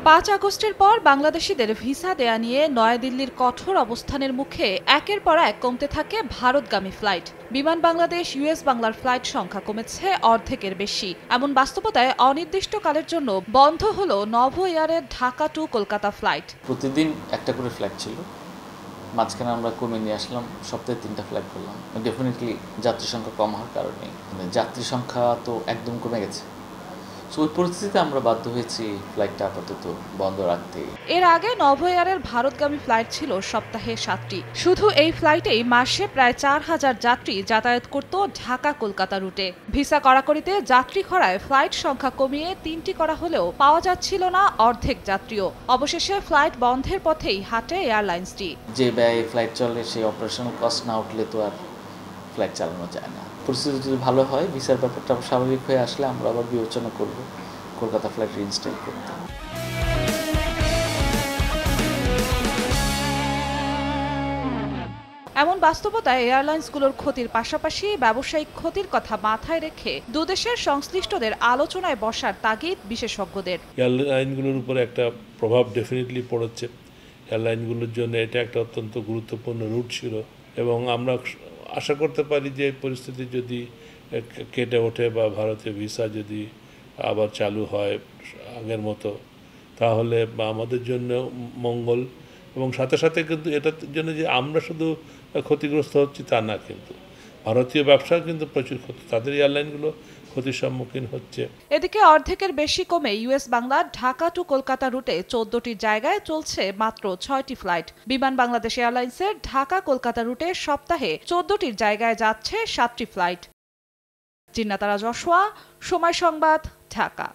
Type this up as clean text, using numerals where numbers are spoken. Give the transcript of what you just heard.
৫ আগস্টের পর বাংলাদেশিদের ভিসা দেয়া নিয়ে নয়াদিল্লির কঠোর অবস্থানের মুখে একের পর এক কমতে থাকে ভারতগামী ফ্লাইট। বিমান বাংলাদেশ ইউএস বাংলার ফ্লাইট সংখ্যা কমেছে অর্ধেকের বেশি। এমন বাস্তবতায় অনির্দিষ্টকালের জন্য বন্ধ হলো নভ এয়ারের ঢাকা টু কলকাতা ফ্লাইট। প্রতিদিন একটা করে ফ্লাইট ছিল, মাঝখানে আমরা কমে নিয়ে আসলাম, সপ্তাহে 3টা ফ্লাইট করলাম। ডেফিনেটলি যাত্রী সংখ্যা কম হওয়ার কারণে যাত্রী সংখ্যা তো একদম কমে গেছে। ওই পরিস্থিতিতে আমরা বাধ্য হয়েছি ফ্লাইটটা আপাতত বন্ধ রাখতে। এর আগে নভ এয়ারের ভারতগামী ফ্লাইট ছিল সপ্তাহে 7টি। শুধু এই ফ্লাইটেই মাসে প্রায় 4000 যাত্রী যাতায়াত করত ঢাকা কলকাতা রুটে। ভিসা কড়াকড়িতে যাত্রী খরায় ফ্লাইট সংখ্যা কমিয়ে 3টি করা হলেও পাওয়া যাচ্ছিল না অর্ধেক যাত্রীও। অবশেষে ফ্লাইট বন্ধের পথেই হাঁটে এয়ারলাইন্সটি। যে ব্যয়ে ফ্লাইট চলে সেই অপারেশনাল কস্ট না উঠলে তো আর ফ্লাইট চালানো যায় না। পরিস্থিতি যদি ভালো হয়, ভিসার ব্যাপারটা স্বাভাবিক হয়ে আসলে আমরা আবার বিবেচনা করব কলকাতা ফ্লাইট রিইনস্টেট করতে। এমন বাস্তবতায় এয়ারলাইন্সগুলোর ক্ষতির পাশাপাশি ব্যবসায়িক ক্ষতির কথা মাথায় রেখে দুদেশের সংশ্লিষ্টদের আলোচনায় বসার তাগিদ বিশেষজ্ঞদের। এয়ারলাইনগুলোর উপরে একটা প্রভাব ডেফিনেটলি পড়েছে। এয়ারলাইনগুলোর জন্য এটা একটা অত্যন্ত গুরুত্বপূর্ণ রুট ছিল এবং আমরা আশা করতে পারি যে পরিস্থিতি যদি কেটে ওঠে বা ভারতীয় ভিসা যদি আবার চালু হয় আগের মতো, তাহলে আমাদের জন্য মঙ্গল। এবং সাথে সাথে কিন্তু এটার জন্য যে আমরা শুধু ক্ষতিগ্রস্ত হচ্ছি তা না, কিন্তু ভারতীয় ব্যবসা কিন্তু প্রচুর ক্ষতি, তাদের এয়ারলাইনগুলো ক্ষতির সম্মুখীন হচ্ছে। এদিকে অর্ধেকের বেশি কমে ইউএস বাংলার ঢাকা টু কলকাতা রুটে 14টি জায়গায় চলছে মাত্র 6টি ফ্লাইট। বিমান বাংলাদেশ এয়ারলাইন্সের ঢাকা কলকাতা রুটে সপ্তাহে 14টির জায়গায় যাচ্ছে 7টি ফ্লাইট। জিন্নাত আরা জশোয়া, সময় সংবাদ, ঢাকা।